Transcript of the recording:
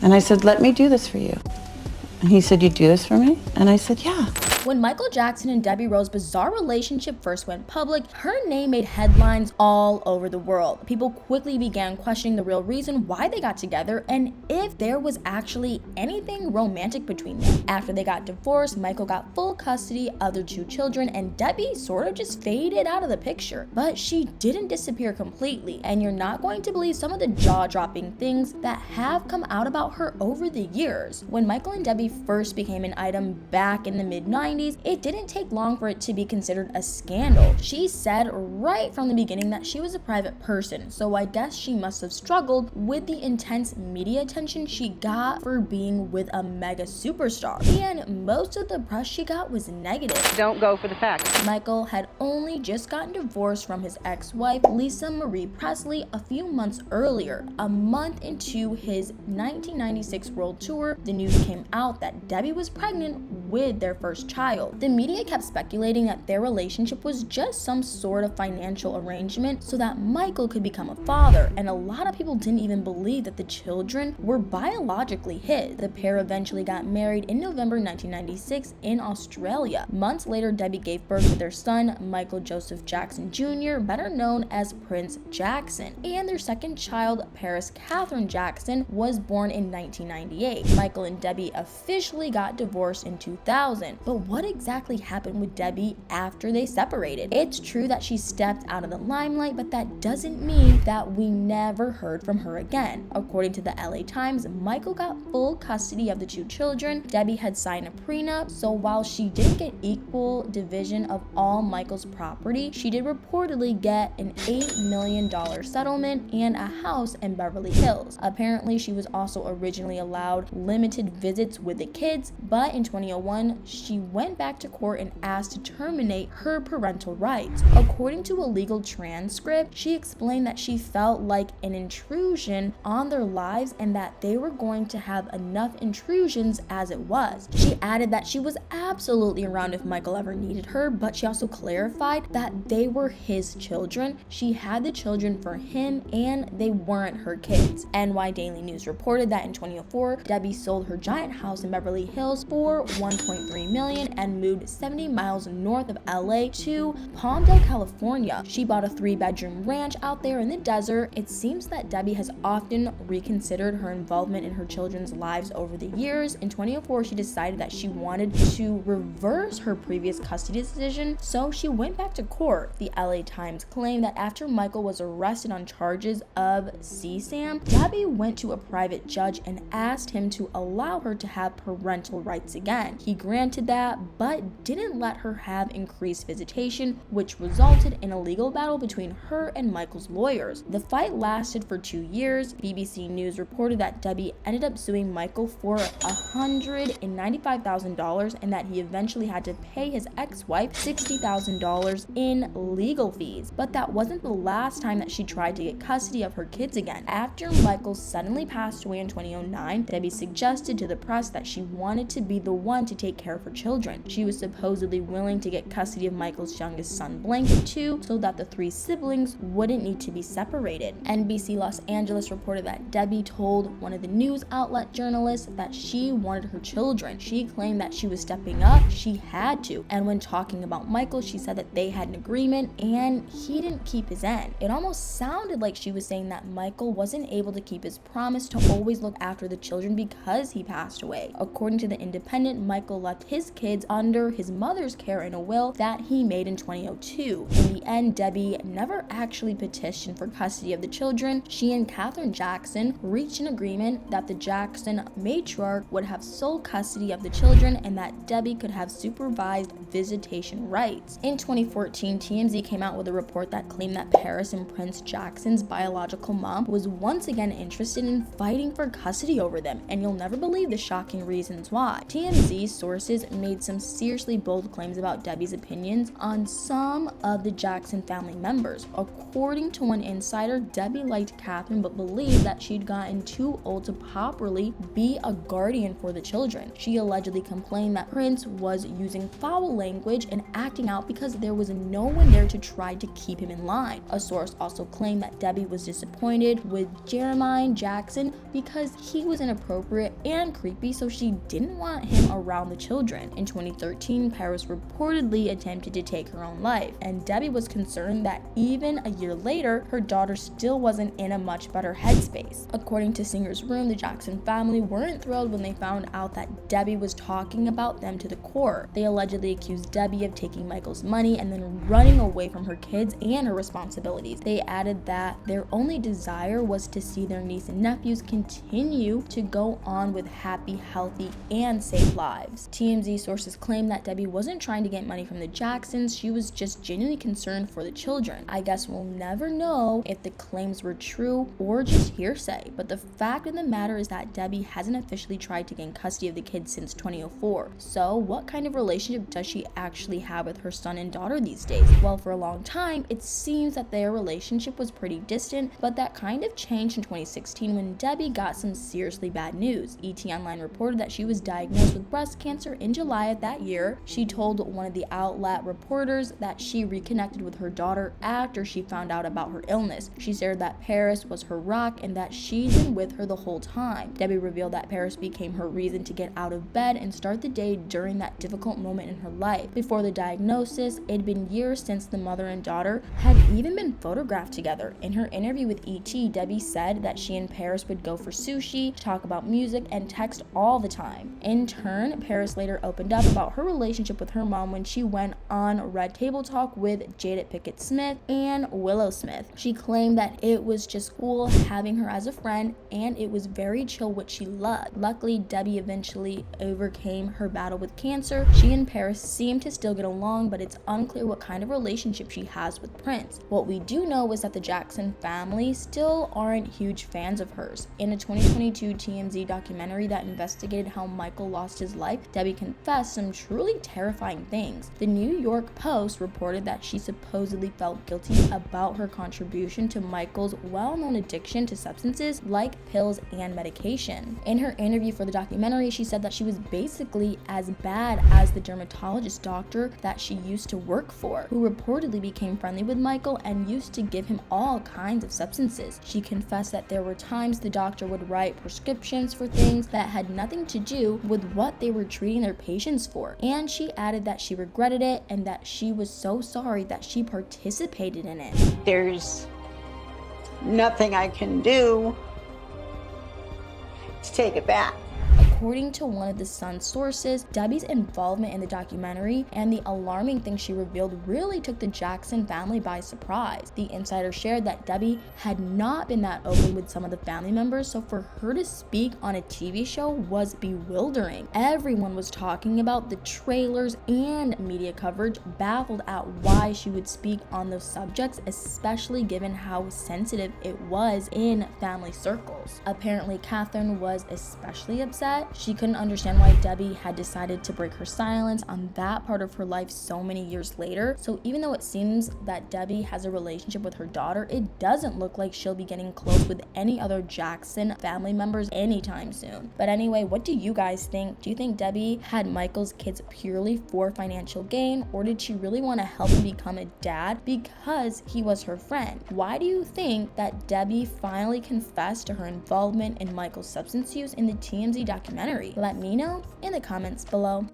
And I said, let me do this for you. And he said, you'd do this for me? And I said, yeah. When Michael Jackson and Debbie Rowe's bizarre relationship first went public, her name made headlines all over the world. People quickly began questioning the real reason why they got together and if there was actually anything romantic between them. After they got divorced, Michael got full custody of their 2 children, and Debbie sort of just faded out of the picture. But she didn't disappear completely, and you're not going to believe some of the jaw-dropping things that have come out about her over the years. When Michael and Debbie first became an item back in the mid-90s, it didn't take long for it to be considered a scandal. She said right from the beginning that she was a private person, so I guess she must have struggled with the intense media attention she got for being with a mega superstar. And most of the press she got was negative. Don't go for the facts. Michael had only just gotten divorced from his ex-wife, Lisa Marie Presley, a few months earlier. A month into his 1996 world tour, the news came out that Debbie was pregnant with their first child. The media kept speculating that their relationship was just some sort of financial arrangement so that Michael could become a father, and a lot of people didn't even believe that the children were biologically his. The pair eventually got married in November 1996 in Australia. Months later, Debbie gave birth to their son, Michael Joseph Jackson Jr., better known as Prince Jackson, and their second child, Paris Catherine Jackson, was born in 1998. Michael and Debbie officially got divorced in 2000. But what exactly happened with Debbie after they separated? It's true that she stepped out of the limelight, but that doesn't mean that we never heard from her again. According to the LA Times, Michael got full custody of the 2 children. Debbie had signed a prenup, so while she didn't get equal division of all Michael's property, she did reportedly get an $8 million settlement and a house in Beverly Hills. Apparently, she was also originally allowed limited visits with the kids, but in 2001, she went back to court and asked to terminate her parental rights. According to a legal transcript, she explained that she felt like an intrusion on their lives and that they were going to have enough intrusions as it was. She added that she was absolutely around if Michael ever needed her, but she also clarified that they were his children. She had the children for him and they weren't her kids. NY Daily News reported that in 2004, Debbie sold her giant house in Beverly Hills for $1.3 million and moved 70 miles north of LA to Palmdale, California. She bought a 3-bedroom ranch out there in the desert. It seems that Debbie has often reconsidered her involvement in her children's lives over the years. In 2004, she decided that she wanted to reverse her previous custody decision, so she went back to court. The LA Times claimed that after Michael was arrested on charges of CSAM, Debbie went to a private judge and asked him to allow her to have parental rights again. He granted that, but didn't let her have increased visitation, which resulted in a legal battle between her and Michael's lawyers. The fight lasted for 2 years. BBC News reported that Debbie ended up suing Michael for $195,000 and that he eventually had to pay his ex-wife $60,000 in legal fees. But that wasn't the last time that she tried to get custody of her kids again. After Michael suddenly passed away in 2009, Debbie suggested to the press that she wanted to be the one to take care of her children. She was supposedly willing to get custody of Michael's youngest son, Blanket, too, so that the 3 siblings wouldn't need to be separated. NBC Los Angeles reported that Debbie told one of the news outlet journalists that she wanted her children. She claimed that she was stepping up, she had to. And when talking about Michael, she said that they had an agreement and he didn't keep his end. It almost sounded like she was saying that Michael wasn't able to keep his promise to always look after the children because he passed away. According to The Independent, Michael left his kids under his mother's care in a will that he made in 2002. In the end, Debbie never actually petitioned for custody of the children. She and Catherine Jackson reached an agreement that the Jackson matriarch would have sole custody of the children and that Debbie could have supervised visitation rights. In 2014, TMZ came out with a report that claimed that Paris and Prince Jackson's biological mom was once again interested in fighting for custody over them, and you'll never believe the shocking reasons why. TMZ sources made some seriously bold claims about Debbie's opinions on some of the Jackson family members. According to one insider, Debbie liked Catherine but believed that she'd gotten too old to properly be a guardian for the children. She allegedly complained that Prince was using foul language and acting out because there was no one there to try to keep him in line. A source also claimed that Debbie was disappointed with Jeremiah Jackson because he was inappropriate and creepy, so she didn't want him around the children. In 2013, Paris reportedly attempted to take her own life, and Debbie was concerned that even a year later, her daughter still wasn't in a much better headspace. According to Singer's Room, the Jackson family weren't thrilled when they found out that Debbie was talking about them to the core. They allegedly accused Debbie of taking Michael's money and then running away from her kids and her responsibilities. They added that their only desire was to see their niece and nephews continue to go on with happy, healthy, and safe lives. TMZ sources claim that Debbie wasn't trying to get money from the Jacksons, she was just genuinely concerned for the children. I guess we'll never know if the claims were true or just hearsay, but the fact of the matter is that Debbie hasn't officially tried to gain custody of the kids since 2004. So what kind of relationship does she actually have with her son and daughter these days? Well, for a long time, it seems that their relationship was pretty distant, but that kind of changed in 2016 when Debbie got some seriously bad news. ET Online reported that she was diagnosed with breast cancer in July of that year. She told one of the outlet reporters that she reconnected with her daughter after she found out about her illness. She shared that Paris was her rock and that she'd been with her the whole time. Debbie revealed that Paris became her reason to get out of bed and start the day during that difficult moment in her life. Before the diagnosis, it'd been years since the mother and daughter had even been photographed together. In her interview with ET, Debbie said that she and Paris would go for sushi, talk about music, and text all the time. In turn, Paris later opened up about her relationship with her mom when she went on Red Table Talk with Jada Pinkett Smith and Willow Smith. She claimed that it was just cool having her as a friend and it was very chill, what she loved. Luckily, Debbie eventually overcame her battle with cancer. She and Paris seem to still get along, but it's unclear what kind of relationship she has with Prince. What we do know is that the Jackson family still aren't huge fans of hers. In a 2022 TMZ documentary that investigated how Michael lost his life, Debbie confessed some truly terrifying things. The New York Post reported that she supposedly felt guilty about her contribution to Michael's well-known addiction to substances like pills and medication. In her interview for the documentary, she said that she was basically as bad as the dermatologist doctor that she used to work for, who reportedly became friendly with Michael and used to give him all kinds of substances. She confessed that there were times the doctor would write prescriptions for things that had nothing to do with what they were treating their patients for. And she added that she regretted it and that she was so sorry that she participated in it. There's nothing I can do to take it back. According to one of the Sun's sources, Debbie's involvement in the documentary and the alarming things she revealed really took the Jackson family by surprise. The insider shared that Debbie had not been that open with some of the family members, so for her to speak on a TV show was bewildering. Everyone was talking about the trailers and media coverage, baffled at why she would speak on those subjects, especially given how sensitive it was in family circles. Apparently, Catherine was especially upset. She couldn't understand why Debbie had decided to break her silence on that part of her life so many years later. So even though it seems that Debbie has a relationship with her daughter, it doesn't look like she'll be getting close with any other Jackson family members anytime soon. But anyway, what do you guys think? Do you think Debbie had Michael's kids purely for financial gain, or did she really want to help him become a dad because he was her friend? Why do you think that Debbie finally confessed to her involvement in Michael's substance use in the TMZ documentary? Let me know in the comments below.